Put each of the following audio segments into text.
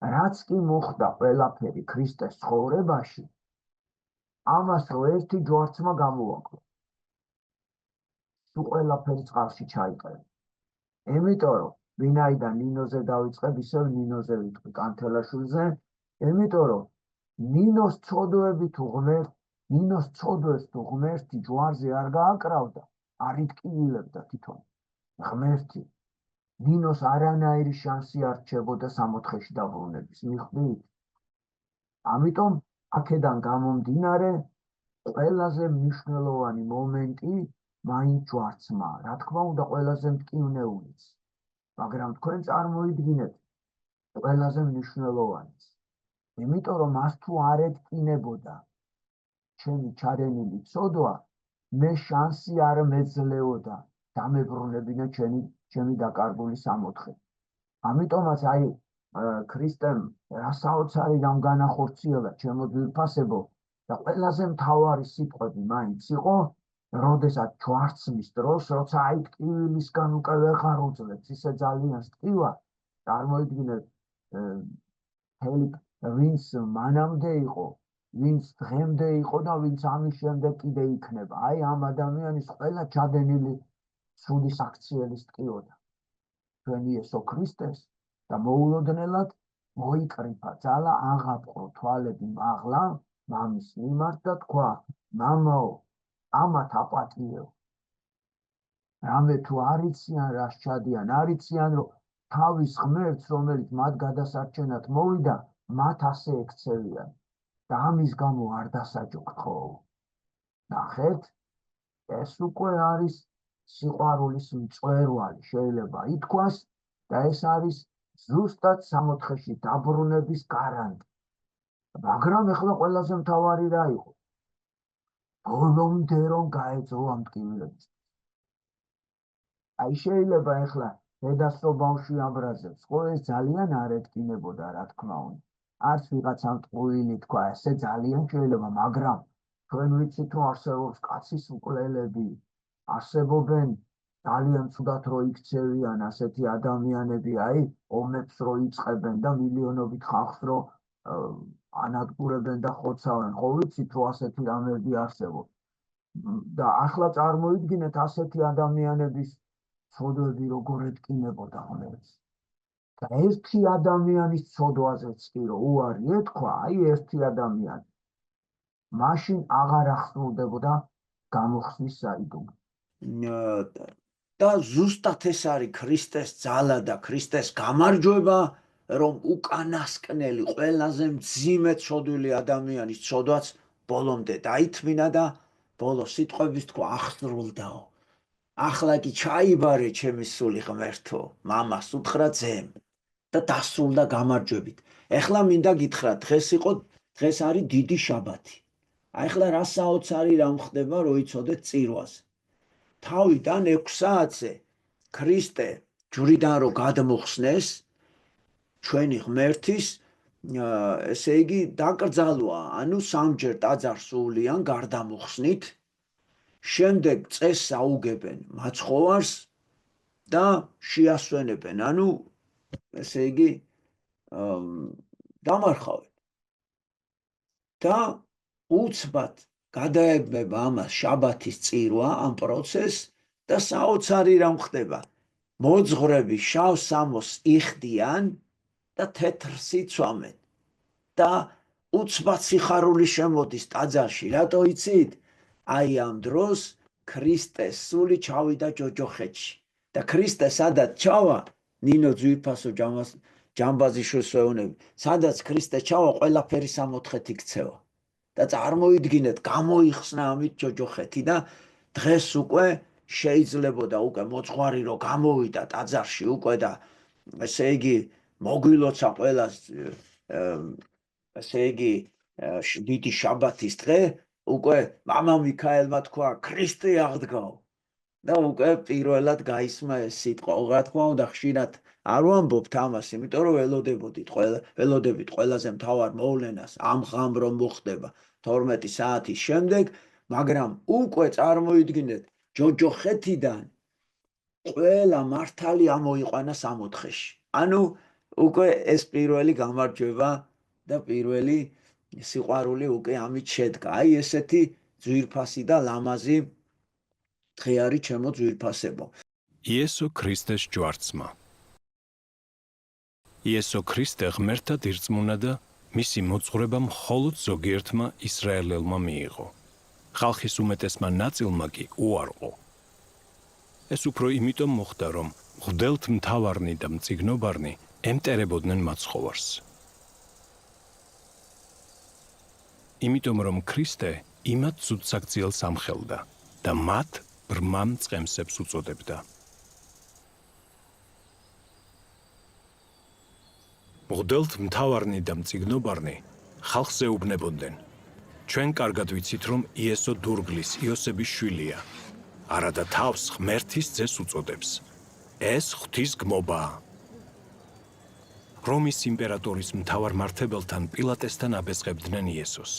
რაც კი მოხდა ყველაფერი ქრისტეს ცხოვრებაში, ამას რო ერთი ჯვარცმა გამოაკლო. თუ ყველაფერი წყალში ჩაიყრება. იმიტომ რომ ვინაიდან ნინოზე დავიწყებ, ისევ ნინოზე ვიტყვი კანთელაშვილზე, იმიტომ რომ ნინოს ცოდვები თუ ღმერთი, ნინოს ცოდვებს თუ ღმერთი ჯვარზე არ გააკრავდა, არ იტკივილებდა თვითონ ღმერთი. ნინოს არანაირი შანსი არ რჩებოდა სამოთხეში დაბრუნების, მიხვდით? ამიტომ აქედან გამომდინარე ყველაზე მნიშვნელოვანი მომენტი მაინც ჯვარცმა, რა თქმა უნდა ყველაზე მტკივნეულიც, მაგრამ თქვენ წარმოიდგინეთ ყველაზე მნიშვნელოვანიც. იმიტომ რომ მას თუ არ ეტკინებოდა ჩემი ჩადენილი ცოდვა, მე შანსი არ მეძლეოდა დამებრუნებინა ჩემი დაკარგული სამოთხე. ამიტომაც აი ქრისტემ რა საოცარი რამ განახორციელა ჩემო ძვირფასებო და ყველაზე მთავარი სიტყვები მაინც იყო, როდესაც ჯვარცმის დროს, როცა აი ტკივილისგან უკვე ვეღარ უძლებს, ისე ძალიან სტკივა, წარმოიდგინეთ ვინც მანამდე იყო, ვინც დღემდე იყო და ვინც ამის შემდეგ კიდე იქნება. აი ამ ადამიანის ყველა ჩადენილი ცუდი საქციელი სტკიოდა ჩვენი იესო ქრისტეს და მოულოდნელად მოიკრიფა ძალა, აღაპყრო თვალები მაღლა მამის მიმართ და თქვა, მამაო, ამათ აპატიეო. რამე თუ არ იციან, რას ჩადიან, არ იციან, რომ თავის ღმერთს, რომელიც მათ გადასარჩენად მოვიდა, მათ ასე ექცევიან და ამის გამო არ დასაჯოქთო. ნახეთ, ეს უკვე არის სიყვარულის მწვერვალი, შეიძლება ითქვას, და ეს არის ზუსტად სამოთხეში დაბრუნების გარანტი. მაგრამ ეხლა ყველაზე მთავარი რა იყო? ბოლომდე რომ გაეძლო ამ ტკივილებს. აი შეიძლება ეხლა დედას რო ბავშვი აბრაზებს, ხო ეს ძალიან არ ეტკინებოდა, რა თქმა უნდა. არც ვიღაცამ ტყუილი თქვა, ესე ძალიან შეიძლება, მაგრამ თქვენ ვიცით რომ არსებობს კაცის მკვლელები, არსებობენ ძალიან ცუდად რო იქცევიან ასეთი ადამიანები, აი ომებს რო იწყებენ და მილიონობით ხალხს რო ანადგურებენ და ხოცავენ, ხო ვიცით რომ ასეთი რამები არსებობს. და ახლა წარმოიდგინეთ ასეთი ადამიანების ცოდვები როგორ ეტკინებოდა ღმერთს. და ერთი ადამიანის ცოდვაზეც კი რო უარი ეთქვა, აი ერთი ადამიანი, მაშინ აღარ ახსნურდებოდა გამოხსნის საიდუმლო. და ზუსტად ეს არის ქრისტეს ძალა და ქრისტეს გამარჯვება, რომ უკანასკნელი ყველაზე მძიმე ცოდვილი ადამიანის ცოდვაც ბოლომდე დაითმინა და ბოლო სიტყვების თქვა ახსნრულდაო. ახლა კი ჩაიბარე ჩემი სული ღმერთო, მამას უთხრა ძემ და დასრულდა გამარჯვებით. ეხლა მინდა გითხრათ, დღეს არის დიდი შაბათი. აი ახლა რა საოცარი რამ ხდება, რო იცოდეთ წირვას. თავიდან 6 საათზე ქრისტე ჯვრიდან რო გადმოხსნეს, ჩვენი ღმერთის, ესე იგი დაკრძალვა, ანუ სამჯერ ტაძარს სულიან გარდამოხსნით, შემდეგ წესს აუგებენ მაცხოვარს და შეასვენებენ, ანუ ესე იგი დამარხავენ. და უცბად გადაეგმება ამას შაბათის წირვა, ამ პროცესს და საოცარი რამ ხდება. მოძღვრები შავ სამოს იხდიან და თეთრს იცვამენ და უცბად სიხარული შემოდის ტაძარში. რატო იცით? აი ამ დროს ქრისტეს სული ჩავიდა ჯოჯოხეთში და ქრისტე სადაც ჩავა, ნინო ძვირფასო ჯამბაზიშვილს ვეუბნები, სადაც ქრისტე ჩავა, ყველაფერი სამოთხეთ იქცევა. და წარმოიდგინეთ, გამოიხსნა ამით ჯოჯოხეთი და დღეს უკვე შეიძლებოდა უკვე მოძღვარი რო გამოვიდა ტაძარში უკვე და ესე იგი მოგვილოცა ყველას ესე იგი დიდი შაბათის დღე, უკვე მამა მიქაელმა თქვა ქრისტე აღდგაო და უკვე პირველად გაისმა ეს სიტყვა. რა თქმა უნდა ხშირად არ ვამბობთ ამას, იმიტომ რომ ველოდებით ყველაზე მთავარ მოვლენას, ამ ღამ რომ მოხდება 12 საათის შემდეგ, მაგრამ უკვე წარმოიდგინეთ, ჯოჯოხეთიდან ყველა მართალი ამოიყვანა სამოთხეში. ანუ უკვე ეს პირველი გამარჯვება და პირველი სიყვარული უკვე ამით შედგა. აი ესეთი ძვირფასი და ლამაზი დღე არის ჩემო ძვირფასებო. იესო ქრისტეს ჯვარცმა. იესო ქრისტე ღმერთად ირწმუნა და მისი მოძღვრება მხოლოდ ზოგიერთმა ისრაელელმა მიიღო. ხალხის უმეტესმა ნაწილმა კი უარყო. ეს უფრო იმიტომ მოხდა, რომ მღვდელთმთავარნი და მწიგნობარნი ემტერებოდნენ მაცხოვარს. იმიტომ რომ ქრისტე იმათ ცუდსაქციელს ამხელდა და მათ ბრმა მწყემსებს უწოდებდა. მღვდელთმთავარნი და მწიგნობარნი ხალხს ეუბნებოდნენ: ჩვენ კარგად ვიცით, რომ იესო დურგლის იოსების შვილია, არადა თავს ღმერთის ძეს უწოდებს. ეს ღვთისგმობაა. რომის იმპერატორის მთავარ მართებელთან პილატესთან აბეზღებდნენ იესოს.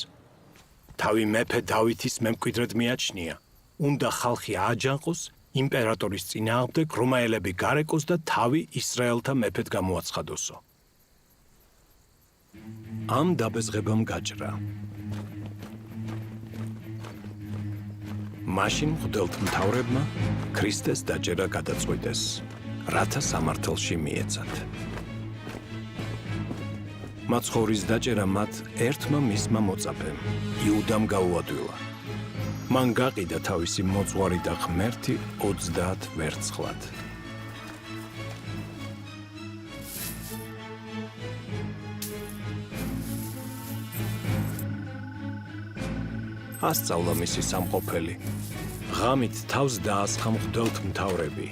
თავი მეფე დავითის მემკვიდრედ მიაჩნია. უნდა ხალხი ააჯანყოს, იმპერატორის წინააღმდეგ რომაელები გარეკოს და თავი ისრაელთა მეფედ გამოაცხადოსო. ამ დაბეზღებამ გაჭრა. მაშინ მღვდელთმთავრებმა ქრისტეს დაჭერა გადაწყვიტეს, რათა სამართალში მიეცათ. მაცხოვრის დაჭერა მათ ერთმა მისმა მოწაფემ, იუდამ გაუადვილა. მან გაყიდა თავისი მოძღვარი და ღმერთი 30 ვერცხლად. ასწავლა მისი სამყოფელი. ღამით თავს დაასხა მღვდელთმთავრები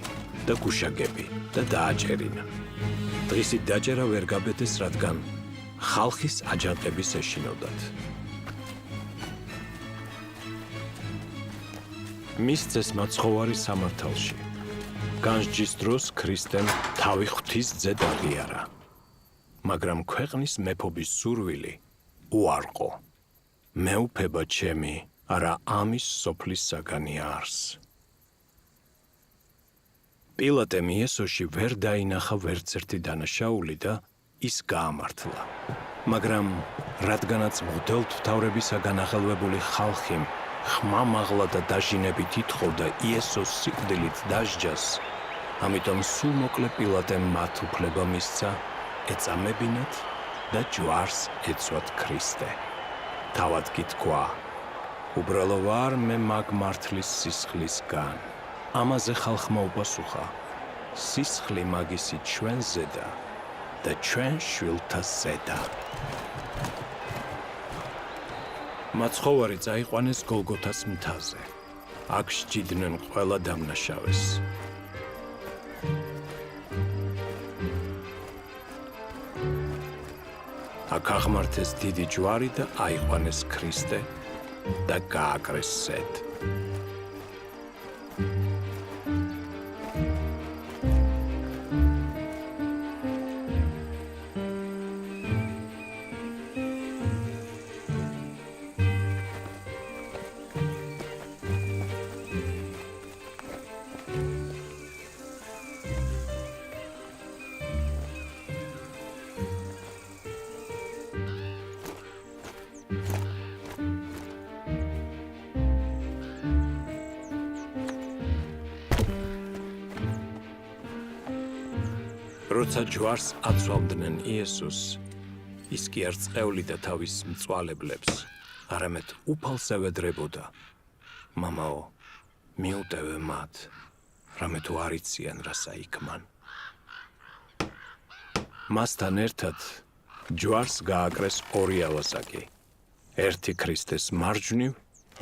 და გუშაგები და დააჭერინა. დღისით დაჭერა ვერ გაბედეს, რადგან ხალხის აჯანყების ეშინოდათ. მისცეს მაცხოვარი სამართალში. განსჯის დროს ქრისტემ თავი ღვთის ძედ აღიარა. მაგრამ ქვეყნის მეფობის სურვილი უარყო. მეუფება ჩემი, არა ამის სოფლის საგანი არს. პილატემ იესოში ვერ დაინახა ვერცერთი დანაშაული და ის გაამართლა. მაგრამ რადგანაც მღვდელთმთავრებისაგან აღელვებული ხალხი ხმამაღლა და დაჟინებით ითხოვდა იესოს სიკვდილით დასჯას, ამიტომ სულ მოკლე პილატემ მათ უფლება მისცა ეწამებინათ და ჯვარს ეცვათ ქრისტე. თავად კი თქვა: უბრალო ვარ მე მაგ მართლის სისხლისგან. ამაზე ხალხმა უპასუხა: სისხლი მაგისი ჩვენ ზედა და ჩვენ შვილთა ზედა. მაცხოვარი წაიყვანეს გოლგოთას მთაზე. აქ სჯიდნენ ყველა დამნაშავეს. აქ აღმართეს დიდი ჯვარი და აიყვანეს ქრისტე და გააკრეს სედ. როცა ჯვარს აცვალდნენ იესოს, ის კი არ წყევლიდა თავის მწვალებლებს, არამედ უფალს ევედრებოდა: მამაო, მიუტევე მათ, რამე თუ არ იციან, რას აიქმან. მასთან ერთად ჯვარს გააკრეს ორი ავაზაკი, ერთი ქრისტეს მარჯვნივ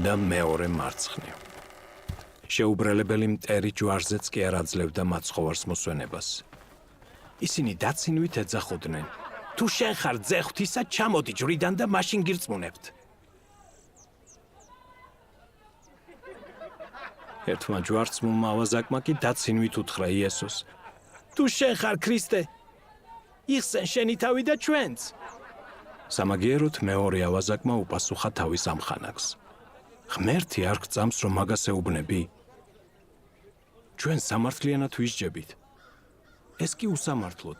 და მეორე მარცხნივ. შეუბრალებელი მტერი ჯვარზეც კი არ აძლევდა მაცხოვარს მოსვენებას. ისინი დაცინვით ეძახოდნენ: თუ შენ ხარ ძე ღვთისა, ჩამოდი ჯვრიდან და მაშინ გირწმუნებთ. ერთმა ჯვარცმულმა ავაზაკმა კი დაცინვით უთხრა იესოს: თუ შენ ხარ ქრისტე, იხსენ შენი თავი და ჩვენც. სამაგიეროდ მეორე ავაზაკმა უპასუხა თავის ამხანაგს: ღმერთი არ გწამს, რომ მაგას ეუბნები? ჩვენ სამართლიანად ვისჯებით. ეს კი უსამართლოდ.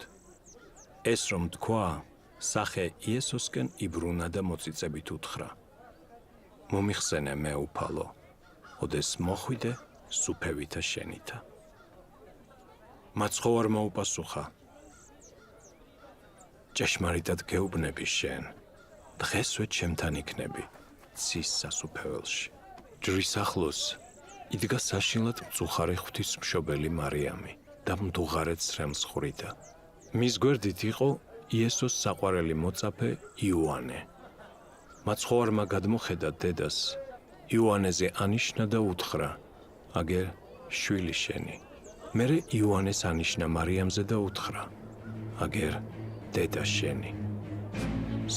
ეს რომ თქვა, სახე იესოსკენ იბრუნა და მოწიწებით უთხრა: მომიხსენე მე უფალო, ოდეს მოხვიდე სუფევითა შენითა. მაცხოვარმა უპასუხა: ჭეშმარიტად გეუბნები შენ, დღესვე ჩემთან იქნები ცის სასუფეველში. ჯვრის ახლოს იდგა საშინლად მწუხარე ღვთისმშობელი მარიამი და მდუღარეთ სრემს ხვრიდა. მის გვერდით იყო იესოს საყვარელი მოწაფე იოანე. მაცხოვარმა გადმოხედა დედას, იოანეზე ანიშნა და უთხრა: აგერ შვილი შენი. მერე იოანეს ანიშნა მარიამზე და უთხრა: აგერ დედა შენი.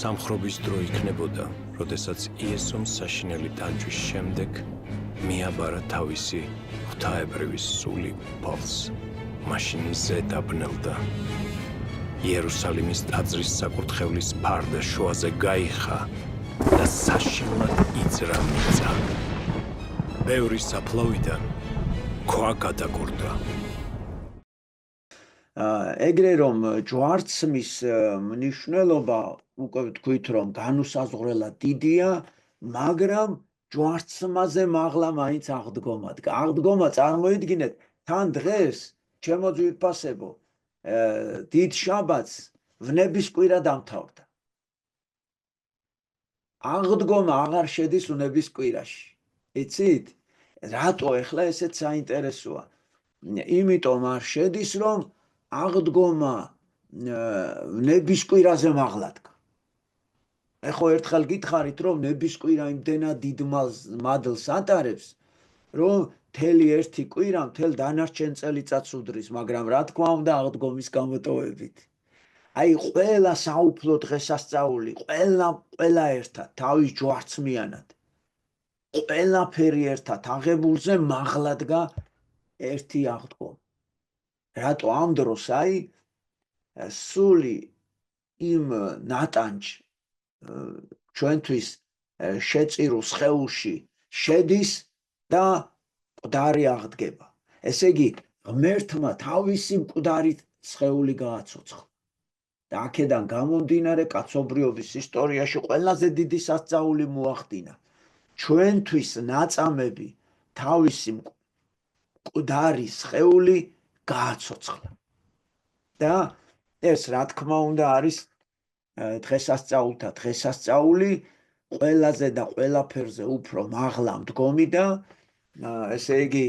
სამხრობის დრო იქნებოდა, როდესაც იესომ საშინელი ტანჯვის შემდეგ მიაბარა თავისი ღვთაებრივი სული უფალს. მაშინ ზე დაბნელდა. იერუსალიმის ტაძრის საკურთხევლის ფარდა შუაზე გაიხა და საშინლად იძრა მიწა. ბევრი საფლავიდან ქვა გადაგორდა. ეგრე რომ ჯვარცმის მნიშვნელობა უკვე ვთქვით რომ განუსაზღვრელად დიდია, მაგრამ ჯვარცმაზე მაღლა მაინც აღდგომა. აღდგომა წარმოიდგინეთ, თან დღეს ჩემო ძვირფასებო, დიდ შაბათს ვნების კვირა დამთავრდა. აღდგომა აღარ შედის ვნების კვირაში. იცით? რატო ეხლა ესეც საინტერესოა? იმიტომ არ შედის, რომ აღდგომა ვნების კვირაზე მაღლა დგა. ეხო ერთხელ გითხარით, რომ ვნების კვირა იმდენად დიდ მადლს ატარებს, რომ მთელი ერთი კვირა მთელ დანარჩენ წელიწადს უდრის, მაგრამ რა თქმა უნდა აღდგომის გამოტოვებით. აი ყველა საუფლო დღესასწაული, ყველა ერთად, თავის ჯვარცმიანად, ყველაფერი ერთად აღებულზე მაღლა დგა ერთი აღდგომა. რატო ამ დროს აი სული იმ ნატანჯ ჩვენთვის შეწირულ სხეულში შედის და მკვდარი აღდგება. ესე იგი, ღმერთმა თავისი მკვდარი სხეული გააცოცხლა. და აქედან გამომდინარე კაცობრიობის ისტორიაში ყველაზე დიდი სასწაული მოახდინა. ჩვენთვის ნაწამები თავისი მკვდარი სხეული გააცოცხლა. და ეს რა თქმა უნდა არის დღესასწაულთა დღესასწაული, ყველაზე და ყველაფერზე უფრო მაღლა მდგომი და ესე იგი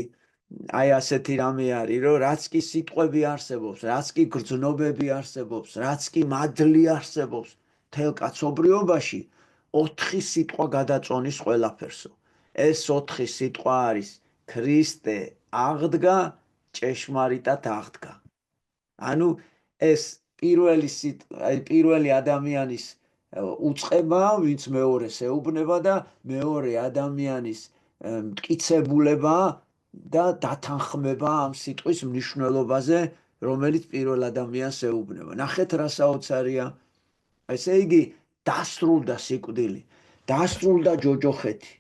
აი ასეთი რამე არის, რომ რაც კი სიტყვები არსებობს, რაც კი გრძნობები არსებობს, რაც კი მადლი არსებობს მთელ კაცობრიობაში, 4 სიტყვა გადაწონის ყველაფერსო. ეს 4 სიტყვა არის ქრისტე აღდგა, ჭეშმარიტად აღდგა. ანუ ეს პირველი ადამიანის უწყება, ვინც მეორეს ეუბნება და მეორე ადამიანის მტკიცებულება და დათანხმება ამ სიტყვის მნიშვნელობაზე, რომელიც პირველ ადამიანს ეუბნება. ნახეთ რა საოცარია. ესე იგი, დასრულდა სიკვდილი, დასრულდა ჯოჯოხეთი.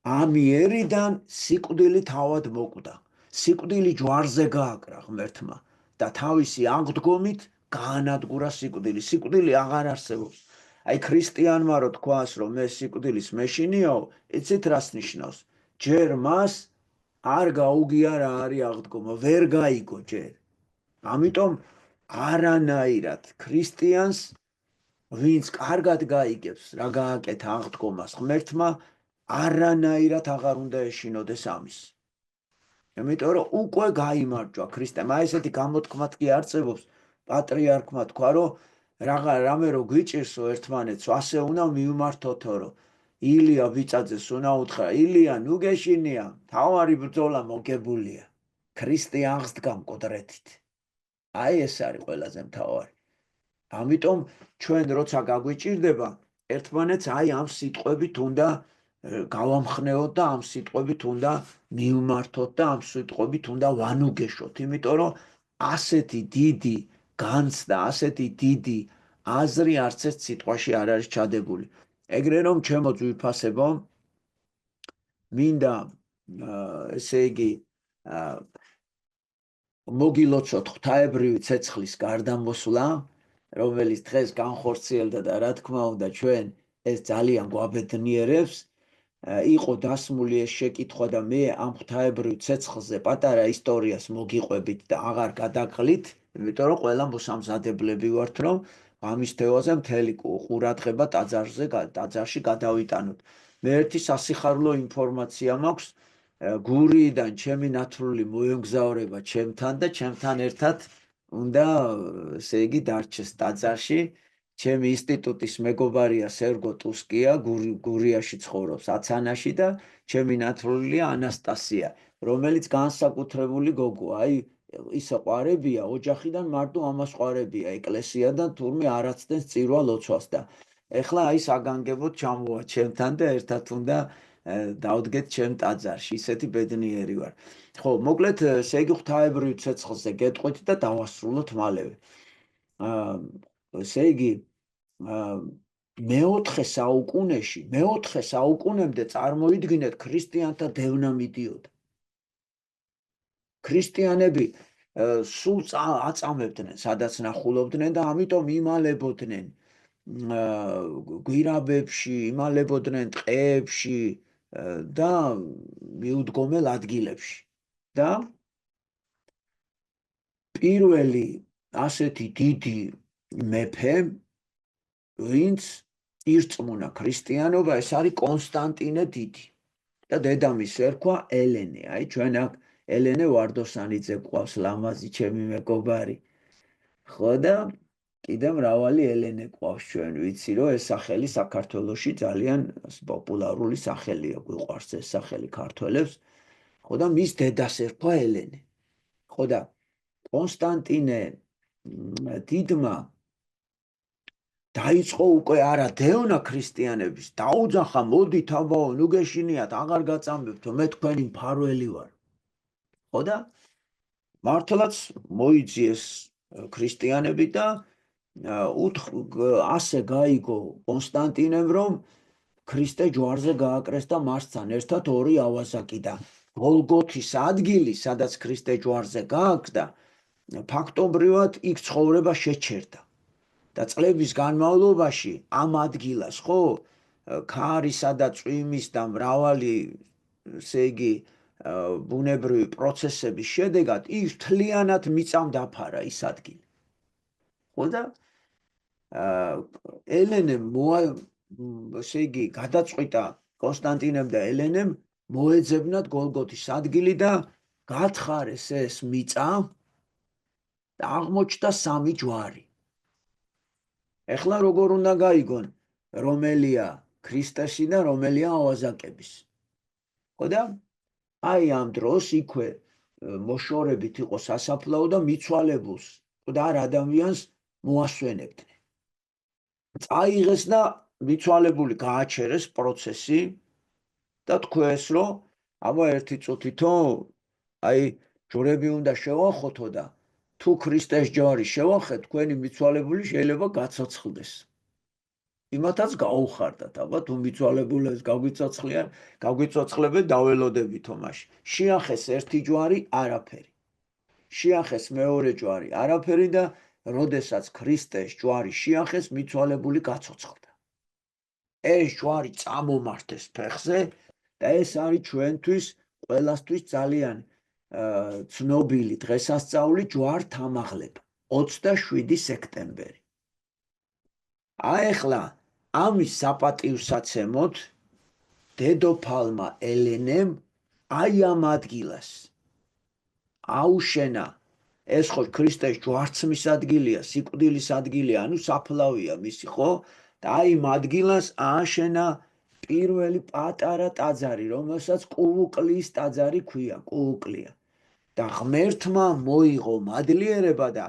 ამიერიდან სიკვდილი თავად მოკვდა. სიკვდილი ჯვარზე გააკრა ღმერთმა და თავისი აღდგომით გაანადგურა სიკვდილი. სიკვდილი აღარ არსებობს. აი ქრისტიანმა რო თქვას, რომ მე სიკვდილის მეშინიაო, იცით რას ნიშნავს? ჯერ მას არ გაუგია რა არის აღდგომა, ვერ გაიგო ჯერ. ამიტომ არანაირად ქრისტიანს, ვინც კარგად გაიგებს რა გააკეთა აღდგომას ღმერთმა, არანაირად აღარ უნდა ეშინოდეს ამის. იმიტომ რომ უკვე გაიმარჯვა ქრისტემ. აი ესეთი გამოთქმად კი არსებობს, პატრიარქმა თქვა, რომ რამე რო გვიჭირსო ერთმანეთს, ასე უნდა მივმართოთო, რომ ილია ბიწაძეს უნდა უთხრა, ილია ნუ გეშინია, თავარი ბრძოლა მოგებულია, ქრისტე აღსდგა მკვდრეთით. აი ეს არის ყველაზე მთავარი. ამიტომ ჩვენ როცა გაგვიჭირდება, ერთმანეთს აი ამ სიტყვებით უნდა გავამხნევოთ და ამ სიტყვებით უნდა მივმართოთ და ამ სიტყვებით უნდა ვანუგეშოთ, იმიტომ რომ ასეთი დიდი განცდა, ასეთი დიდი აზრი არც ერთ სიტყვაში არ არის ჩადებული. ეგრე რომ ჩემო ძვირფასებო, მინდა ესე იგი მოგილოცოთ ღვთაებრივი ცეცხლის გარდამოსვლა რომელიც დღეს განხორციელდა და რა თქმა უნდა ჩვენ ეს ძალიან გვაბედნიერებს. იყო დასმული ეს შეკითხვა და მე ამ ღვთაებრივ ცეცხლზე პატარა ისტორიას მოგიყვებით და აღარ გადაგყლით, იმიტომ რომ ყველა მოსამზადებლები ვართ, რომ ამის თევაზე მთელი ყურადღება ტაძარში გადავიტანოთ. მე ერთი სასიხარულო ინფორმაცია მაქვს, გურიიდან ჩემი ნათლული მოემგზავრება ჩემთან და ჩემთან ერთად უნდა ესე იგი დარჩეს ტაძარში. ჩემი ინსტიტუტის მეგობარია სერგო ტუსკია, გურიაში ცხოვრობს აცანაში და ჩემი ნათლულია ანასტასია, რომელიც განსაკუთრებული გოგოა. აი ისე ყვარებია, ოჯახიდან მარტო ამას ყვარებია ეკლესიიდან, თურმე არაცდენს წირვა ლოცვას და ეხლა აი საგანგებოდ ჩამოვა ჩემთან და ერთად უნდა დავდგეთ ჩემ ტაძარში, ისეთი ბედნიერი ვარ. ხო, მოკლედ, ესე იგი ღვთაებრივ ცეცხლზე გეტყვით და დავასრულოთ მალევე. ესე იგი მეოთხე საუკუნემდე წარმოიდგინეთ ქრისტიანთა დევნა მიდიოდა. ქრისტიანები სულ აწამებდნენ, სადაც ნახულობდნენ და ამიტომ იმალებოდნენ გვირაბებში, იმალებოდნენ ტყეებში და მიუდგომელ ადგილებში. და პირველი ასეთი დიდი მეფე, ვინც ირწმუნა ქრისტიანობა, ეს არის კონსტანტინე დიდი. და დედამისს ერქვა ელენე. აი ჩვენ აქ ელენე ვარდოსანიძე გვყავს, ლამაზი ჩემი მეგობარი. ხო და კიდე მრავალი ელენე გვყავს ჩვენ, ვიცი რომ ეს სახელი საქართველოში ძალიან პოპულარული სახელია, გვიყვარს ეს სახელი ქართველებს. ხო და მის დედას ერქვა ელენე. ხო და კონსტანტინე დიდმა დაიწყო უკვე არა დევნა ქრისტიანების, დაუძახა, მოდით აბაო, ნუ გეშინიათ, აღარ გაწამებთო, მე თქვენი მფარველი ვარ. ხო და მართლაც მოიძიეს ქრისტიანები და ასე გაიგო კონსტანტინემ, რომ ქრისტე ჯვარზე გააკრეს და მასთან ერთად ორი ავაზაკი და გოლგოთის ადგილი, სადაც ქრისტე ჯვარზე გააკრდა, ფაქტობრივად იქ ცხოვრება შეჩერდა. და წლების განმავლობაში ამ ადგილას, ხო, ქარისა და წვიმის და მრავალი, ესე იგი, ბუნებრივი პროცესების შედეგად ის მთლიანად მიწამდაფარა ის ადგილი. ხო და ელენემ ესე იგი გადაწყვიტა კონსტანტინემ და ელენემ მოეძებნათ გოლგოთის ადგილი და გათხარეს ეს მიწა და აღმოჩნდა სამი ჯვარი. ეხლა როგორ უნდა გაიგონ, რომელია ქრისტესი და რომელია ავაზაკების. ხო და აი ამ დროს იქვე მოშორებით იყო სასაფლაო და მიცვალებულს და არ ადამიანს მოასვენებდნენ. წაიღეს და მიცვალებული გააჩერეს პროცესი და თქვეს, რომ აბა ერთი წუთითო აი ჯვრები უნდა შევახოთო და თუ ქრისტეს ჯვარი შევახეთ, თქვენი მიცვალებული შეიძლება გაცოცხლდეს. იმათაც გაუხარდათ, აბა თუ მიცვალებულებს გაგვიცოცხლებენ, დაველოდებითო მაშინ. შეახეს ერთი ჯვარი, არაფერი. შეახეს მეორე ჯვარი, არაფერი და როდესაც ქრისტეს ჯვარი შეახეს, მიცვალებული გაცოცხლდა. ეს ჯვარი წამომართეს ფეხზე და ეს არის ჩვენთვის, ყველასთვის ძალიან ცნობილი დღესასწაული ჯვართამაღლება, 27 სექტემბერი. აი ახლა ამის საპატივსაცემოდ დედოფალმა ელენემ აი ამ ადგილას აუშენა, ეს ხო ქრისტეს ჯვარცმის ადგილია, სიკვდილის ადგილია, ანუ საფლავია მისი, ხო? და აი ამ ადგილას ააშენა პირველი პატარა ტაძარი, რომელსაც კუუკლიის ტაძარი ქვია, კუუკლია. და ღმერთმა მოიღო მადლიერება და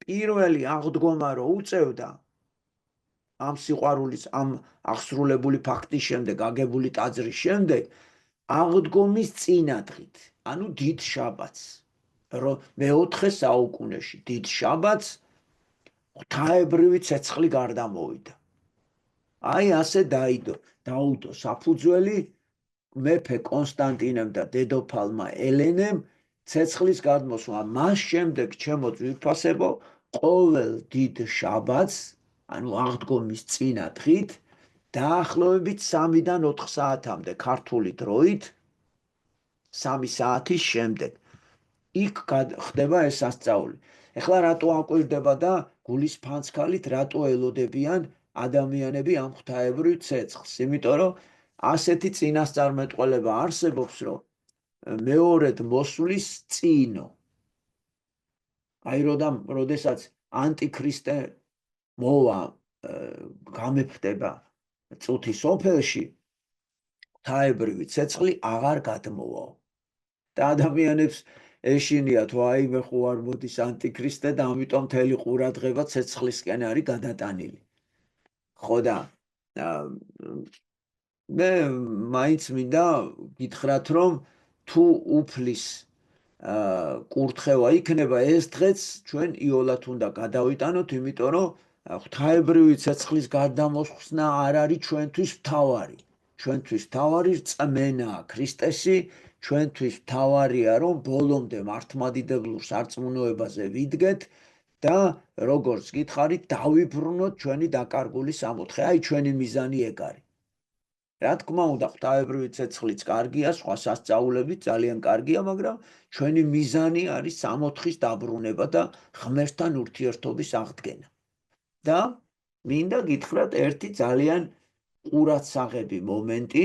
პირველი აღდგომა რო უწევდა ამ სიყვარულის, ამ აღსრულებული ფაქტის შემდეგ, აგებული ტაძრის შემდეგ, აღდგომის წინადღით, ანუ დიდ შაბათს, რომ მეოთხე საუკუნეში დიდ შაბათს ღვთაებრივი ცეცხლი გარდამოვიდა. აი ასე დაუდო საფუძველი მეფე კონსტანტინემ და დედოფალმა ელენემ ცეცხლის გადმოსვლა. მას შემდეგ, ჩემო ძვირფასებო, ყოველ დიდ შაბათს, ანუ აღდგომის წინა დღით, დაახლოებით 3-დან 4 საათამდე ქართული დროით, 3 საათის შემდეგ. იქ ხდება ეს სასწაული. ეხლა რატო აკვირდება და გულის ფანცქალით რატო ელოდებიან ადამიანები ამ ღვთაებრივ ცეცხლს? იმიტომ რომ ასეთი წინასწარმეტყველება არსებობს, რომ მეორედ მოსვლის წინო. აი როდესაც ანტიქრისტე მოვა, გამეფდება წუთის ოფელში, ღვთაებრივი ცეცხლი აღარ გადმოვაო. და ადამიანებს ეშინიათ, ვაიმე ხო არ მოდის ანტიქრისტე და ამიტომ მთელი ყურადღება ცეცხლისკენ არის გადატანილი. ხო და მე მაინც მინდა გითხრათ, რომ თუ უფლის კურთხევა იქნება, ეს დღეც ჩვენ იოლად უნდა გადავიტანოთ, იმიტომ რომ ღვთაებრივი ცეცხლის გარდამოსხსნა არ არის ჩვენთვის მთავარი. ჩვენთვის მთავარი რწმენაა ქრისტესი, ჩვენთვის მთავარია, რომ ბოლომდე მართლმადიდებლურ სარწმუნოებაზე ვიდგეთ და როგორც გითხარით, დავიბრუნოთ ჩვენი დაკარგული სამოთხე. აი ჩვენი მიზანი ეგ არის. რა თქმა უნდა, ღვთაებრივი ცეცხლიც კარგია, სხვა სასწაულებიც ძალიან კარგია, მაგრამ ჩვენი მიზანი არის სამოთხის დაბრუნება და ღმერთთან ურთიერთობის აღდგენა. და მინდა გითხრათ ერთი ძალიან ყურადსაღები მომენტი.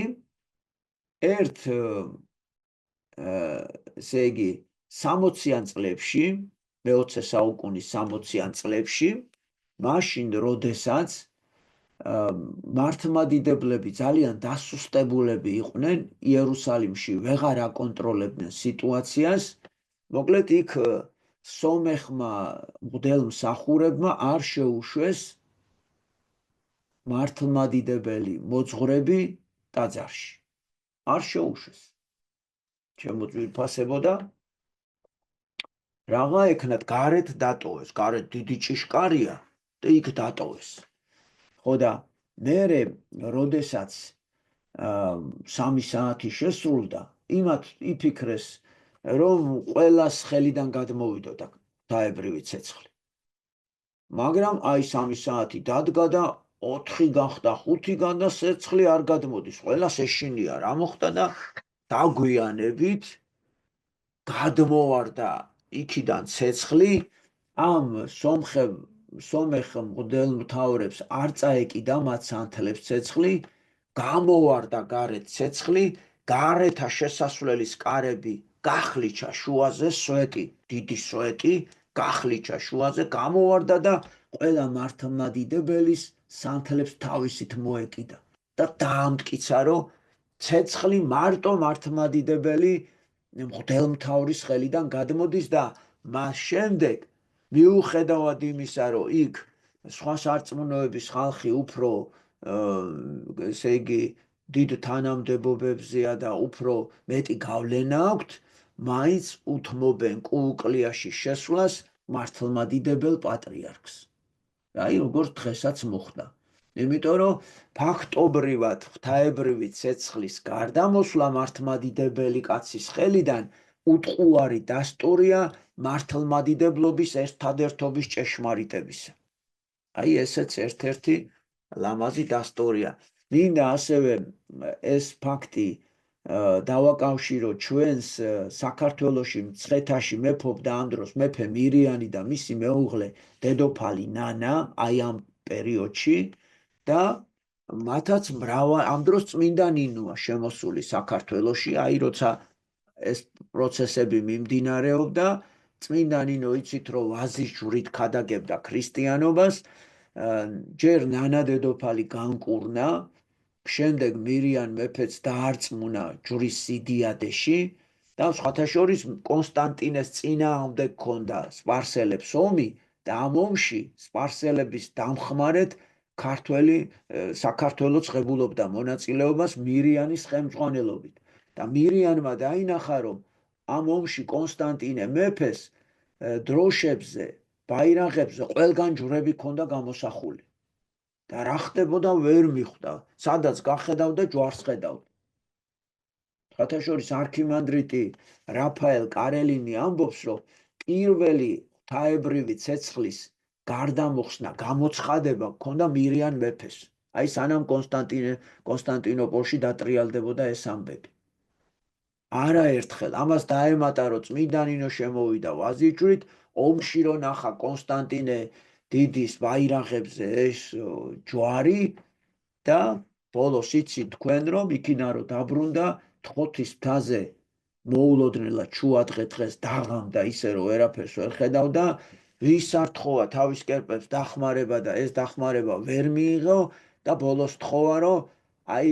ესე იგი 60-იან წლებში, მე-20 საუკუნის 60-იან წლებში, მაშინ როდესაც მართლმადიდებლები ძალიან დასუსტებულები იყვნენ, იერუსალიმში ვეღარ აკონტროლებდნენ სიტუაციას, მოკლედ იქ სომეხმა მღვდელმსახურებმა არ შეუშვეს მართლმადიდებელი მოძღვრები ტაძარში. არ შეუშვეს. შემოწვირფასებოდა, რაღა ექნათ გარეთ დატოვეს, გარეთ დიდი ჭიშკარია და იქ დატოვეს. ხო და მერე როდესაც 3 საათი შესრულდა, იმათ იფიქრეს, რომ ყველას ხელიდან გადმოვიდოდა ღვთაებრივი ცეცხლი. მაგრამ აი 3 საათი დადგა და 4 გახდა, 5 გახდა, ცეცხლი არ გადმოდის. ყველას ეშინია რა მოხდა და დაგვიანებით გადმოვარდა იქიდან ცეცხლი. ამ სომეხ მღვდელმთავრებს არ წაეკიდა მათ სანთლებს ცეცხლი, გამოვარდა გარეთ ცეცხლი, გარეთა შესასვლელის კარები გახლიჩა შუაზე, სვეტი, დიდი სვეტი, გახლიჩა შუაზე, გამოვარდა და ყველა მართლმადიდებელის სანთლებს თავისით მოეკიდა და დაამტკიცა, რომ ცეცხლი მარტო მართლმადიდებელი მღვდელმთავრის ხელიდან გადმოდის და მას შემდეგ მიუხედავად იმისა, რომ იქ სხვა სარწმუნოების ხალხი უფრო ესე იგი დიდ თანამდებობებზეა და უფრო მეტი გავლენა აქვთ, მაინც უთმობენ კუკლიაში შესვლას მართლმადიდებელ პატრიარქს. აი როგორც დღესაც მოხდა. იმიტომ რომ ფაქტობრივად ღვთაებრივი ცეცხლის გარდამოსვლა მართლმადიდებელი კაცის ხელიდან უტყუარი დასტურია მართლმადიდებლობის ერთადერთობის ჭეშმარიტებისა. აი ესეც ერთ-ერთი ლამაზი დასტურია. მინდა ასევე ეს ფაქტი დავაკავშირო ჩვენს საქართველოში მცხეთაში მეფობდა ამ დროს მეფე მირიანი და მისი მეუღლე დედოფალი ნანა, აი ამ პერიოდში და მათაც ამ დროს წმინდა ნინოა შემოსული საქართველოში, აი როცა ეს პროცესები მიმდინარეობდა, წმინდა ნინო იცით რომ ვაზის ჯვრით ქადაგებდა ქრისტიანობას, ჯერ ნანა დედოფალი განკურნა, შემდეგ მირიან მეფეც დაარწმუნა ჯვრის სიდიადეში და სხვათა შორის კონსტანტინეს წინააღმდეგ ჰქონდა სპარსელებს ომი და ამ ომში სპარსელების დამხმარედ საქართველოც ღებულობდა მონაწილეობას მირიანის ხელმძღვანელობით და მირიანმა დაინახა, რომ ამ ომში კონსტანტინე მეფეს დროშებზე, ბაირაღებზე ყველგან ჯვრები ჰქონდა გამოსახული. და რა ხდებოდა ვერ მიხვდა, სადაც გახედავდა ჯვარს ხედავდა. სხვათა შორის არქიმანდრიტი რაფაელ კარელინი ამბობს, რომ პირველი ღვთაებრივი ცეცხლის გარდამოხსნა, გამოცხადება ჰქონდა მირიან მეფეს. აი სანამ კონსტანტინოპოლში დატრიალდებოდა ეს ამბები. არაერთხელ ამას დაემატა, რომ წმინდა ნინო შემოვიდა ვაზირჯვრით, ომში რო ნახა კონსტანტინე დიდის ვაირაღებზე ეს ჯვარი და ბოლოს იცით თქვენ რომ იქინა რომ დაბრუნდა თოთის მთაზე მოულოდნელად ჩუადღე დღეს დაღამდა ისე რომ ვერაფერს ვერ ხედავდა, ვის არ თხოვა თავის კერპებს დახმარება და ეს დახმარება ვერ მიიღო და ბოლოს თხოვა რომ აი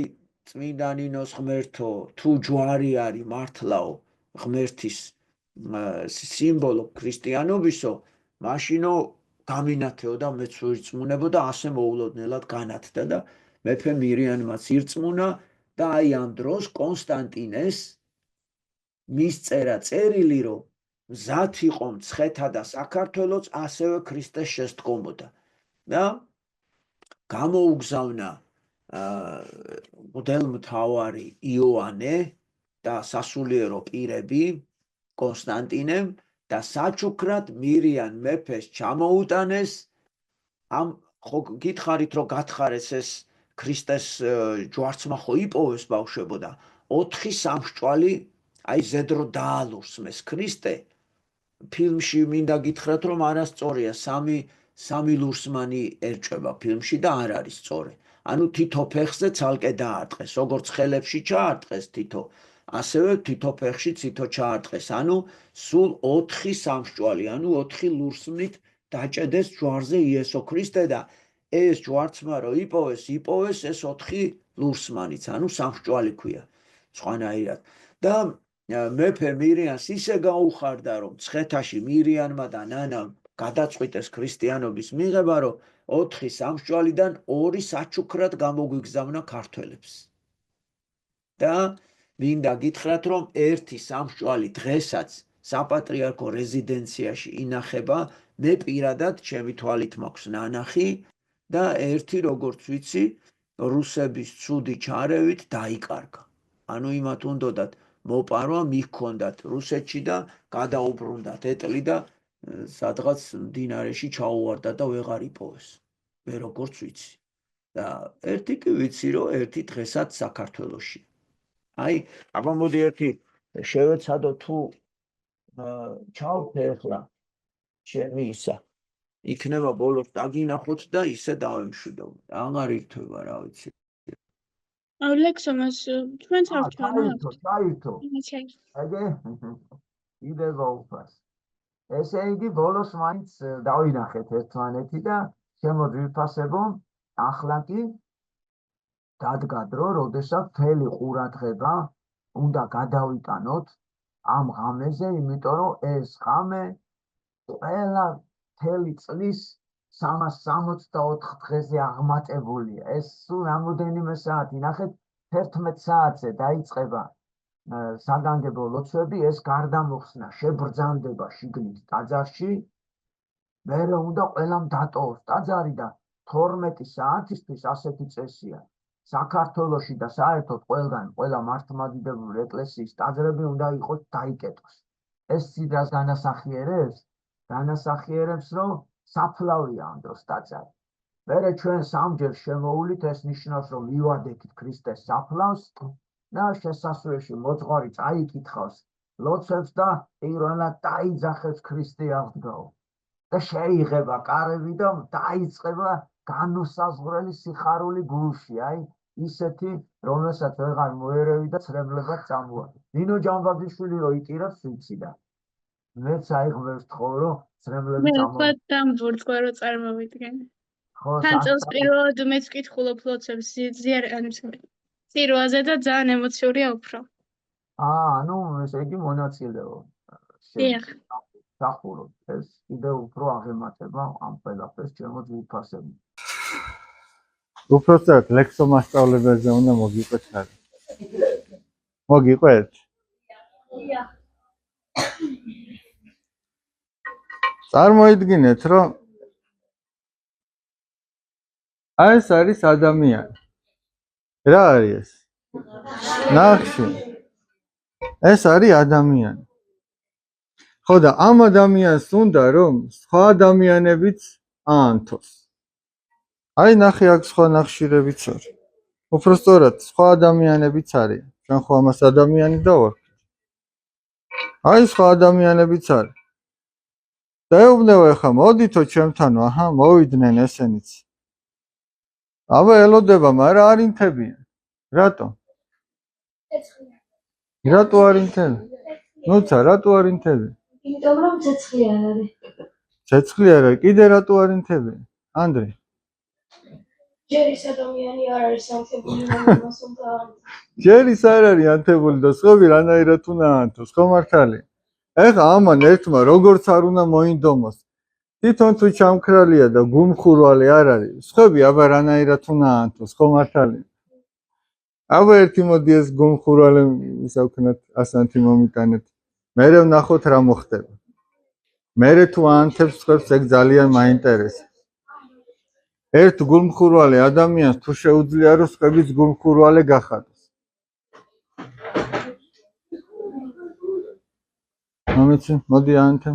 წმინდა ნინოს ღმერთო თუ ჯვარი არის მართლაო ღმერთის სიმბოლო ქრისტიანობისო მაშინო გამინათეო და მეც ვირწმუნებო და ასე მოულოდნელად განათდა და მეფე მირიანმაც ირწმუნა და აი ამ დროს კონსტანტინეს მისწერა წერილი რომ მზად იყო მცხეთა და საქართველოც ასევე ქრისტეს შესდგომოდა და გამოუგზავნა მღვდელმთავარი იოანე და სასულიერო პირები კონსტანტინემ და საჩუქრად მირიან მეფეს ჩამოუტანეს ამ ხო გითხარით რომ გათხარეს ეს ქრისტეს ჯვარცმა ხო იპოვეს ბავშვებო და 4 სამსჭვალი აი ზედრო დაალურსმეს ქრისტე ფილმში მინდა გითხრათ რომ არასწორია 3 ლურსმანი ერჩება ფილმში და არ არის სწორი ანუ თითო ფეხზე ცალკე დაარტყეს როგორც ხელებში ჩაარტყეს თითო ასევე თითო ფეხში თითო ჩაარტყეს ანუ სულ 4 სამსჭვალი ანუ 4 ლურსმნით დაჭედეს ჯვარზე იესო ქრისტე და ეს ჯვარცმა რო იპოვეს ეს 4 ლურსმანიც ანუ სამსჭვალი ქვია სხვანაირად და მეფე მირიანს ისე გაუხარდა რომ მცხეთაში მირიანმა და ნანამ გადაწყვიტეს ქრისტიანობის მიღება რომ 4 სამსჭვალიდან 2 საჩუქრად გამოგვიგზავნა ქართველებს და მინდა გითხრათ რომ 1 სამსჭვალი დღესაც საპატრიარქო რეზიდენციაში ინახება მე პირადად ჩემი თვალით მაქვს ნანახი და 1 როგორც ვიცი რუსების ცუდი ჩარევით დაიკარგა ანუ იმათ უნდათ მოპარვა მიჰქონდათ რუსეთში და გადაუბრუნდათ ეტლი და სადღაც მდინარეში ჩაუვარდა და ვეღარ იპოვეს მე როგორც ვიცი და 1 კი ვიცი რომ 1 დღესაც საქართველოში აი აბა მოდი 1 შევეცადო თუ ჩავდე ახლა ჩემი ისა იქნება ბოლოს დაგინახოთ და ისე დავემშვიდო აღარ ირთვება რა ვიცი ლექსომას ჩვენც არ ვთვალავთ. ჩაირთო ეგე იდება უფას ესე იგი ბოლოს მაინც დავინახეთ ერთმანეთი და შემოგვიფასებო ახლა კი დადგა დრო როდესაც მთელი ყურადღება უნდა გადავიტანოთ ამ ღამეზე იმიტომ რომ ეს ღამე ყველა მთელი წლის 364 დღეზე აღმატებულია ეს სულ რამოდენიმე საათი ნახეთ 11 საათზე დაიწყება საგანგებო ლოცვები ეს გარდამოხსნა შებრძანდება შიგნით ტაძარში მერე უნდა ყველამ დატოვოს ტაძარი და 12 საათისთვის ასეთი წესია საქართველოში და საერთოდ ყველგან ყველა მართლმადიდებლური ეკლესიის ტაძრები უნდა იყოს დაიკეტოს ეს სიდრას განასახიერებს რომ საფლავია ამ დროს ტაძარი მერე ჩვენ სამჯერ შემოულით ეს ნიშნავს რომ მივადექით ქრისტეს საფლავს და შესასვლელში მოძღვარი წაიკითხავს ლოცვებს და პირველად დაიძახებს ქრისტე აღდგაო და შეიღება კარები და დაიწყება განუსაზღვრელი სიხარული გულში აი ისეთი რომელსაც ვეღარ მოერევი და ცრემლებად წამოვა ნინო ჯამბაგიშვილი რო იტირებს ვიცი და მეც აიღებს თხოვ რომ ცრემლები წამოვა მე დამბურთვა რო წარმოვიდგენ თან წელს პირველად მეც ვკითხულობ ლოცვებს ზირვაზე და ძალიან ემოციურია უფრო ანუ ესე იგი მონაწილეო დიახ სახურო ეს კიდევ უფრო აღემატება ამ ყველაფერს ჩემო ძვირფასები უпростად ლექსო მასწავლებელზე უნდა მოგიყვეთ ხარ მოგიყვეთ წარმოიდგინეთ რომ აი ეს არის ადამიანი რა არის ეს ნახში ეს არის ადამიანი ხო და ამ ადამიანს უნდა რომ სხვა ადამიანებიც აანთოს. აი ნახე აქ სხვა ნახშირებიც არის. უფრო სწორად სხვა ადამიანებიც არის. ჩვენ ხო ამას ადამიანი დავარქვით. აი სხვა ადამიანებიც არის. დაეუბნება ახლა მოდითო ჩემთანო, აჰა, მოვიდნენ ესენიც. აბა ელოდება, მაგრამ არ ინთებიან. რატო? რატო არ ინთები? ნუცა, რატო არ ინთები? იმიტომ რომ ცეცხლი არ არის. ცეცხლი არ არის, კიდე რატო არ ინთები? ანდრე. ჯერ ის ადამიანი არ არის ანთებული, რომელმაც უნდა აანთოს. ჯერ ის არ არის ანთებული და სხვები რანაირად უნდა აანთოს, ხო მართალია? ეხლა ამან ერთმა როგორც არ უნდა მოინდომოს. თვითონ თუ ჩამქრალია და გულმხურვალი არ არის, სხვები აბა რანაირად უნდა აანთოს, ხო მართალია? აბა ერთი მოდი ეს გულმხურვალი ვისაუქნათ ასანთი მომიტანეთ. მერე ვნახოთ რა მოხდება. მერე თუ აანთებს სხვებს ეგ ძალიან მაინტერესებს. ერთ გულმხურვალე ადამიანს თუ შეუძლია რომ სხვებიც გულმხურვალე გახადოს. მომეცი, მოდი აანთე.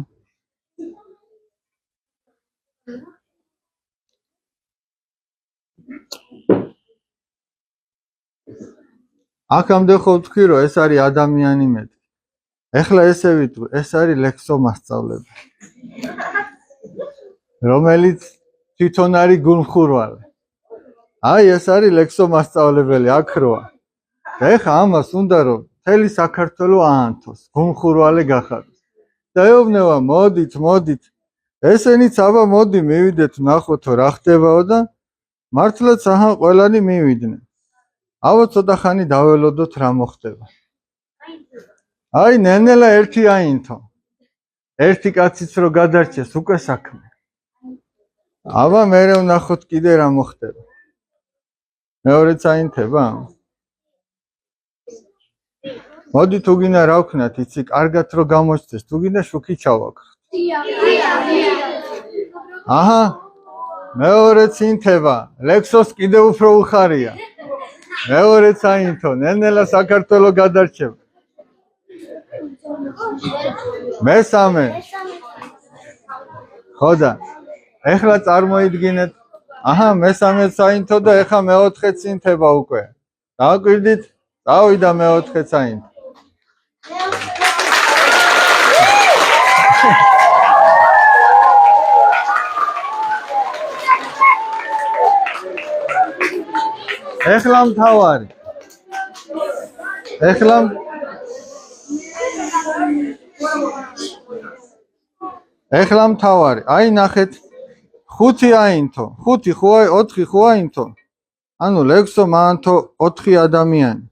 აქამდე ხო ვთქვი რომ ეს არის ადამიანი მეტი. ეხლა ესე ვიტყვი, ეს არის ლექსო მასწავლებელი. რომელიც თვითონ არის გულმხურვალე. აი ეს არის ლექსო მასწავლებელი აქროა. და ეხლა ამას უნდა რომ მთელი საქართველო აანთოს, გულმხურვალე გახადოს. დაეუბნება, მოდით. ესენიც აბა მოდი მივიდეთ ნახოთო რა ხდებაო და მართლაც აჰა ყველანი მივიდნენ. აბა ცოტა ხანი დაველოდოთ რა მოხდება. აი ნენელა ერთი აინთო. ერთი კაციც რო გადარჩეს უკვე საქმე. აბა მერე ვნახოთ კიდე რა მოხდება. მეორეც აინთება? მოდი თუ გინდა რა ვქნათ, იცი, კარგად რო გამოჩნდეს, თუ გინდა შუქი ჩავაქროთ. აჰა, მეორეც ინთება, ლექსოს კიდე უფრო უხარია. მეორეც აინთო, ნენელა საქართველო გადარჩება. მესამე. ხოდა, ეხლა წარმოიდგინეთ, აჰა, მესამეც აინთო და ეხლა მეოთხეც ინთება უკვე. დავაკვირდით, წავიდა მეოთხეც აინთო. ეხლა მთავარი. ეხლა მთავარი. აი ნახეთ. 5 აინთო. 5 ხო აი 4 ხო აინთო. ანუ ლექსო მაანთო 4 ადამიანი.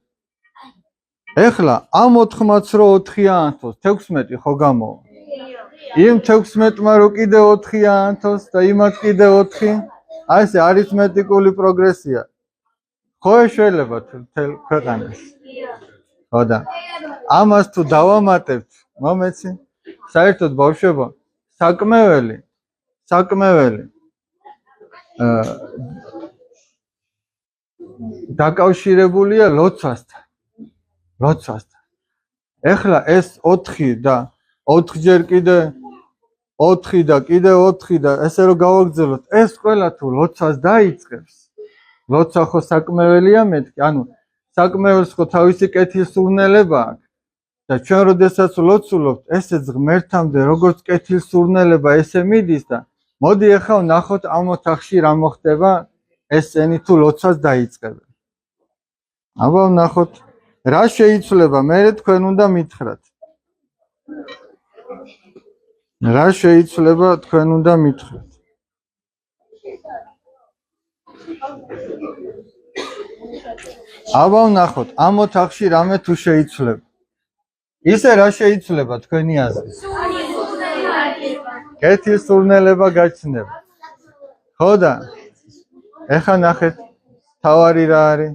ეხლა ამ 4-მაც რო 4 აანთოს, 16 ხო გამოვა. იმ 16-მა რო კიდე 4 აანთოს და იმაც კიდე 4, აი ეს არითმეტიკული პროგრესია. ხო შეიძლება თელ ქვეყანას. ხო და ამას თუ დავამატებთ, მომეცი, საერთოდ ბავშვებო, საკმეველი დაკავშირებულია ლოცვასთან. ეხლა ეს 4 და 4 ჯერ კიდე 4 და კიდე 4 და ესე რომ გავაგრძელოთ, ეს ყველა თუ ლოცვას დაიწყებს. ლოცვა ხო საკმეველია მეთქი, ანუ საკმეველს ხო თავისი კეთილსურნელება აქვს და ჩვენ როდესაც ლოცულობთ, ესეც ღმერთამდე როგორც კეთილსურნელება ესე მიდის და მოდი ახლა ვნახოთ ამ ოთახში რა მოხდება, ესენი თუ ლოცვას დაიწყებენ. აბა ვნახოთ რა შეიცვლება, მერე თქვენ უნდა მითხრათ. რა შეიცვლება, თქვენ უნდა მითხრათ. აბა ვნახოთ, ამ ოთახში რამე თუ შეიცვლება. ისე რა შეიცვლება თქვენი აზრით? კეთილსურნელება გაჩნდება. ხო და ეხლა ნახეთ, თავარი რა არის?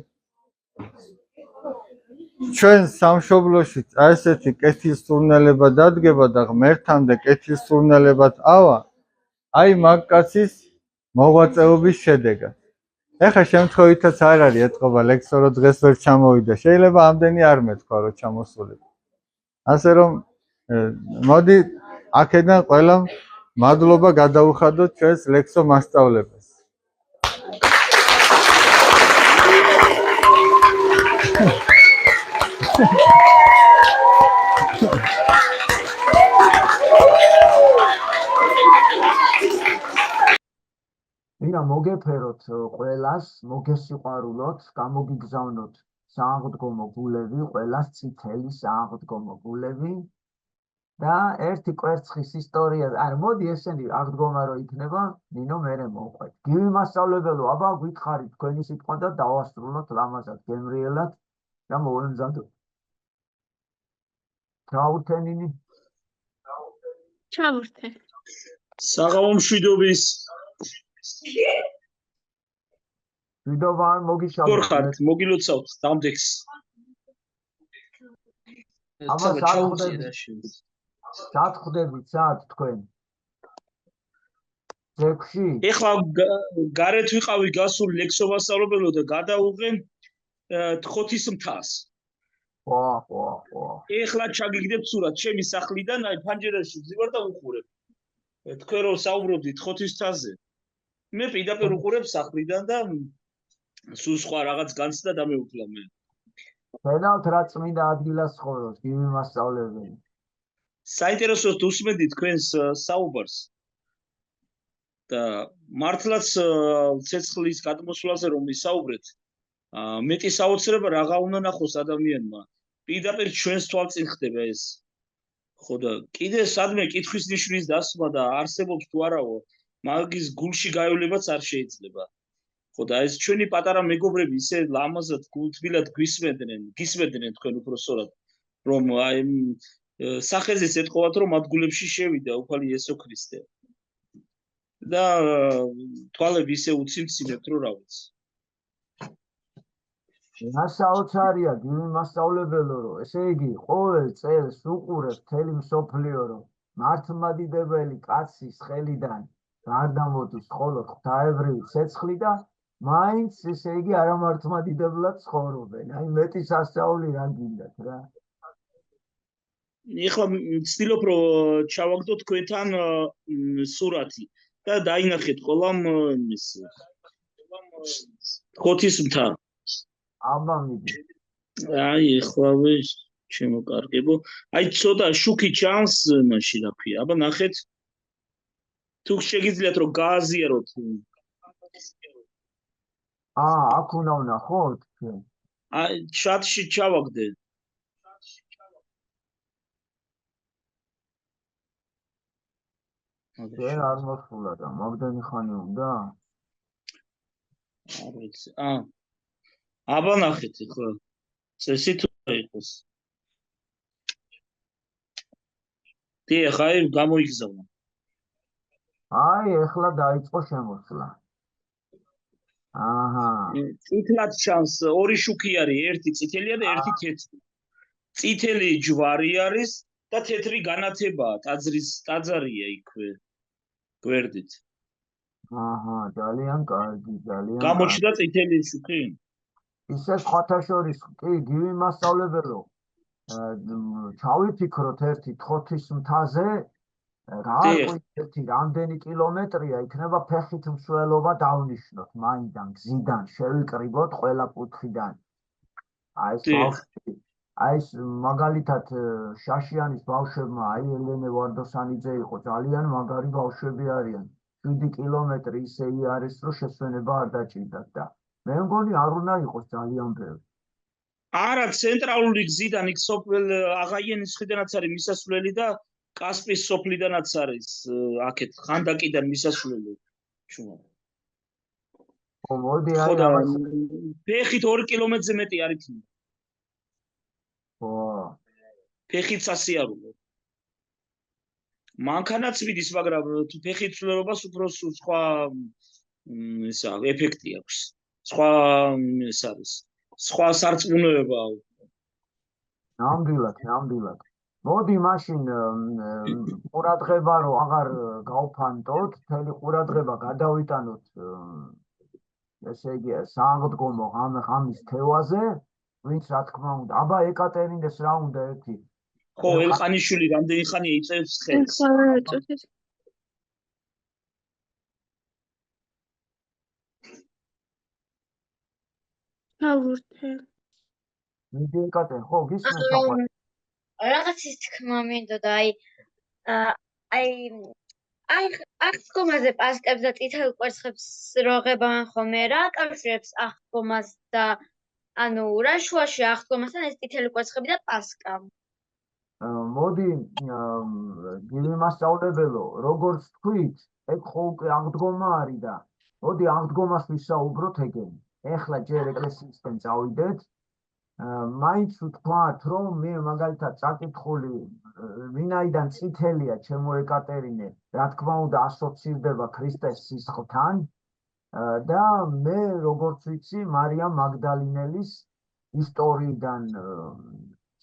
ჩვენ სამშობლოში ესეთი კეთილსურნელება დადგება და ღმერთამდე კეთილსურნელებად ავა, აი მაგკაცის მოღვაწეობის შედეგად. ეხლა შემთხვევითაც არ არის ეთყობა ლექსო რომ დღეს ვერ ჩამოვიდა. შეიძლება ამდენი არ მეთქვა რომ ჩამოსულიყო. ასე რომ მოდი აქედან ყველამ მადლობა გადაუხადოთ ჩვენს ლექსო მასწავლებლებს. ვირა მოგეფეროთ ყველას, მოგესიყვარულოთ, გამოგიგზავნოთ სააღდგომო გულები, ყველას წითელი სააღდგომო გულები და ერთი კვერცხის ისტორია, ანუ მოდი ესენი აღდგომა რო იქნება, ნინო მერე მოყვეთ. გივი მასწავლებელო, აბა გითხარით თქვენი სიტყვა და დავასრულოთ ლამაზად, გემრიელად და მოვემზადოთ. ჩაურთე ნინი. ჩავურთე. საღამო მშვიდობის. მშვიდობა არ მოგიშალოთ. როგორ ხართ? მოგილოცავთ დამდეგს. აბა სათხვდებით სად თქვენ? ზექვში? ეხლა გარეთ ვიყავი გასული ლექსო მასწავლებლო და გადავუღე თხოთის მთას. ხო. ეხლა ჩაგიგდებ სურათ ჩემი სახლიდან, აი ფანჯერაში ვზივარ და უყურებ. თქვენ რო საუბრობდით თხოთის მთაზე. მე პირდაპირ უყურებ სახლიდან და სულ სხვა რაღაც განცდა დამეუფლა მე. ხედავთ რა წმინდა ადგილას ცხოვრობს, გივი მასწავლებელი. საინტერესოდ უსმენდი თქვენს საუბარს და მართლაც ცეცხლის გადმოსვლაზე რომ ვისაუბრეთ, მეტი საოცრება რაღა უნდა ნახოს ადამიანმა. პირდაპირ ჩვენს თვალწინ ხდება ეს. ხო და კიდე სადმე კითხვის ნიშნის დასმა და არსებობს თუ არაო, მაგის გულში გაევლებაც არ შეიძლება. ხო და ეს ჩვენი პატარა მეგობრები ისე ლამაზად გულთბილად გისმენდნენ თქვენ უпроსორად, რომ აი სახეზეც ეთხოვათ, რომ მათ გულებში შევიდა უფალი იესო ქრისტე. და თვალები ისე უციმციმებთ, რომ რა ვიცი. რა საოცარია გივი მასწავლებელო, რომ ესე იგი ყოველ წელს უყურებ მთელი მსოფლიო, რომ მართლმადიდებელი კაცის ხელიდან გარდამოდის მხოლოდ ღვთაებრივი ცეცხლი და მაინც ესე იგი არამართლმადიდებლად ცხოვრობენ. აი მეტი სასწაული რა გინდათ რა. ეხლა ვცდილობ რომ ჩავაგდო თქვენთან სურათი და დაინახეთ ყველამ ის თხოთის მთა. აბა მიდი. აი ეხლავე ჩემო კარგებო. აი ცოტა შუქი ჩანს მაშინ რა ქვია. აბა ნახეთ. თუ შეგიძლიათ რომ გააზიაროთ. აქ უნდა ვნახოთ ჩვენ. აი ჩატში ჩავაგდე. ვერ არ მოსულა და მაგდენი ხანი უნდა? არ ვიცი. აბა ნახეთ ეხლა. წესი თუ იყოს. ეხლა გამოიგზავნა. აი ეხლა დაიწყო შემოსვლა. აჰა. წითლად ჩანს ორი შუქი არის, ერთი წითელია და ერთი თეთრი. წითელი ჯვარი არის და თეთრი განათებაა, ტაძარია იქვე. გვერდით. აჰა, ძალიან კარგი, ძალიან. გამოჩნდა წითელი შუქი? ისე სხვათა შორის კი გივი მასწავლებელო. ჩავიფიქროთ ერთი თხოთის მთაზე, რა ერთი რამდენი კილომეტრია იქნება ფეხით მსვლელობა დავნიშნოთ მაინდან გზიდან შევიკრიბოთ ყველა კუთხიდან. აი ეს მაგალითად შაშიანის ბავშვებმა აი ელენე ვარდოსანიძე იყო ძალიან მაგარი ბავშვები არიან. 7 კილომეტრი ისე არის რომ შესვენება არ დაჭირდათ და მე მგონი არ უნდა იყოს ძალიან ბევრი. არა, ცენტრალური გზიდან იქ სოფელ აღაიანის ხიდანაც არის მისასვლელი და კასპის სოფლიდანაც არის აქეთ ხანდაკიდან მისასვლელი. ხო, მოდი აი ამას ფეხით 2 კილომეტრზე მეტი არ იქნება. ხო. ფეხით სასიარულო. მანქანაც მიდის, მაგრამ თუ ფეხით ცვლილობას უფრო სხვა ისა ეფექტი აქვს. სხვა ეს არის. სხვა სარწმუნოება. ნამდვილად. მოდი მაშინ ყურადღება რომ აღარ გავფანტოთ, მთელი ყურადღება გადავიტანოთ ესე იგი სააღდგომო ღამის თევაზე, ვინც რა თქმა უნდა. აბა ეკატერინეს რა უნდა ერთი? ხო, ელყანიშვილი რამდენი ხანია იწევს ხელს. დავურთე. მიდი ეკატე, ხო, გისმენს ახლა. რაღაცის თქმა მინდოდა, აი აღდგომაზე პასკებს და წითელ კვერცხებს როღებან ხოლმე რა კავშირებს აღდგომას და ანუ რა შუაში აღდგომასთან ეს წითელი კვერცხები და პასკა. მოდი გივი მასწავლებელო, როგორც თქვით, ეგ ხო უკვე აღდგომა არის და მოდი აღდგომას ვისაუბროთ ეგენი. ეხლა ჯერ ეკლესიისკენ წავიდეთ. მაინც ვთქვათ, რომ მე მაგალითად წაკითხული ვინაიდან წითელია ჩემო ეკატერინე, რა თქმა უნდა ასოცირდება ქრისტეს სისხლთან და მე როგორც ვიცი, მარიამ მაგდალინელის ისტორიიდან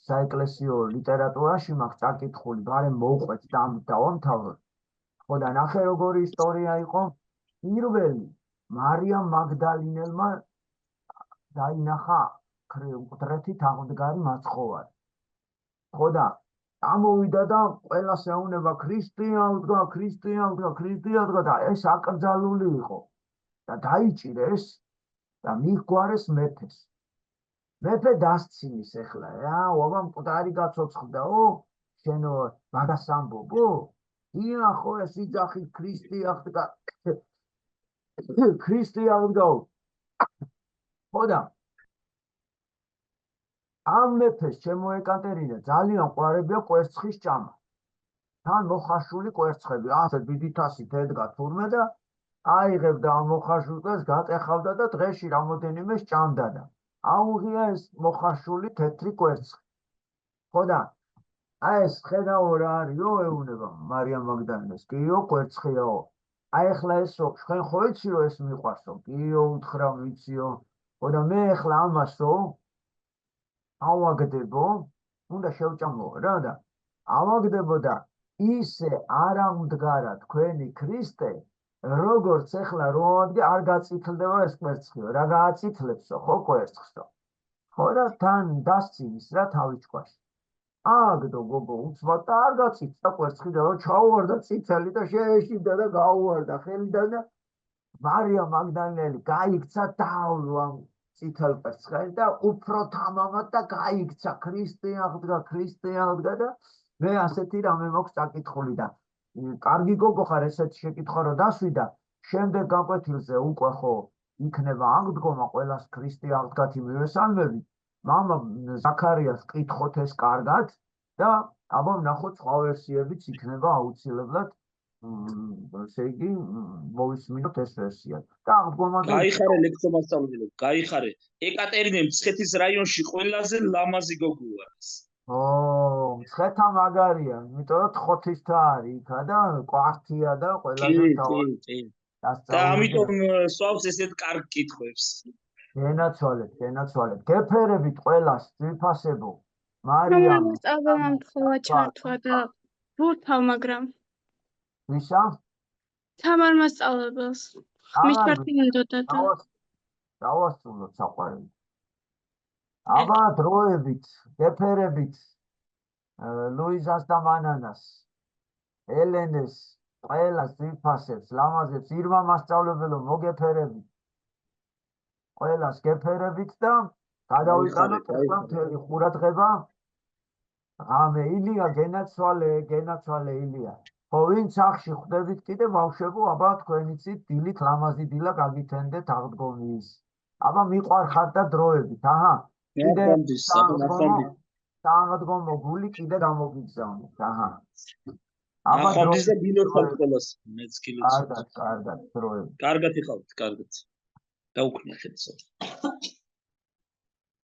საეკლესიო ლიტერატურაში მაქვს წაკითხული, გარემ მოვყვეთ და დავამთავროთ. ხო და ნახე როგორი ისტორია იყო. პირველი მარიამ მაგდალინელმა დაინახა მკვდრეთით აღმდგარი მაცხოვარი. ხო და ამოვიდა და ყველას ეუბნება ქრისტიანობა და ეს აკრძალული იყო და დაიჭირეს და მიჰგვარეს მეფეს. მეფე დასცინის ეხლა რა, აბა მკვდარი გაცოცხლდაო, შენო მაგას ამბობო? ხო ეს იძახი ქრისტიანობაო. ხო და ამ მეფეს ჩემო ეკატერინე ძალიან ყვარებია კვერცხის ჭამა. თან მოხარშული კვერცხები, ასე დიდითასით ედგა თურმე და აიღებდა ამ მოხარშულ კვერცხს, გატეხავდა და დღეში რამოდენიმე სჭამდა და აუღია ეს მოხარშული თეთრი კვერცხი. ხო და აი ეს ხედავ რა არისო, ეუბნება მარიამ მაგდალინეს, კიო კვერცხიაო. აი ეხლა ესო, შენ ხო იცი რომ ეს მიყვარსო? კიო უთხრა ვიციო. ხო და მე ეხლა ამასო ავაგდებო, უნდა შევჭამო რა და ავაგდებო და ისე არ ამდგარა თქვენი ქრისტე, როგორც ეხლა რომ ავადგე არ გაწითლდება ეს კვერცხიო, რა გააწითლებსო ხო კვერცხსო. ხო და თან დასცინის რა თავის ჭკუაში. აგდო გოგო უცბად და არ გაწითლდა კვერცხი და რომ ჩაუვარდა წითელი და შეეშინდა და გაუვარდა ხელიდან და მარიამ მაგდალინელი გაიქცა დაავლო წითელ კვერცხს და უფრო თამამად და გაიქცა ქრისტიანობა და მე ასეთი რამე მაქვს წაკითხული და კარგი გოგო ხარ, ესეთი შეკითხვა რომ დასვიდა, შემდეგ გაკვეთილზე უკვე ხო იქნება აღდგომა ყველას ქრისტიანობათი მივესალმები. მამა ზაქარიას კითხოთ ეს კარგად და აბა ვნახოთ სხვა ვერსიებიც იქნება აუცილებლად. ესე იგი მოვისმინოთ ეს ვერსია და აღდგომაზე გაიხარე ლექცომასწავლებელი, გაიხარე. ეკატერინე მცხეთის რაიონში ყველაზე ლამაზი გოგო არის. მცხეთა მაგარია, იმიტომ რომ თხოთისთა არის იქა და კვართია და ყველაზე კი. და ამიტომ სვავს ესეთ კარგ კითხვებს. გენაცვალეთ. გეფერებით ყველას ძვირფასებო. მარიამ მასწავლებელმა მთხოვა ჩართვა და ვურთავ, მაგრამ ვისა? თამარ მასწავლებელს. მისჩართი მინდოდა და დავასრულოთ საყვარელი. აბა დროებით, გეფერებით ლუიზას და მანანას, ელენეს, ყველას ძვირფასებს, ლამაზებს, ირმა მასწავლებელო მოგეფერებით. ყველას გეფერებით და გადავიყანოთ ეხლა მთელი ყურადღება. ღამე ილია, გენაცვალე ილია. ხო, ვინც ახში ხვდებით კიდე ბავშვებო, აბა თქვენიცით დილით ლამაზი დილა გაგითენდეთ აღდგომის. აბა მიყვარხართ და დროებით, აჰა. კიდე სააღდგომო გული კიდე გამოგიგზავნეთ, აჰა. აბა ახამდის და დილოთავთ ყველას, მეც კილოც. კარგად, დროებით. კარგად იყავთ, კარგად. დაუქნია ხელსა.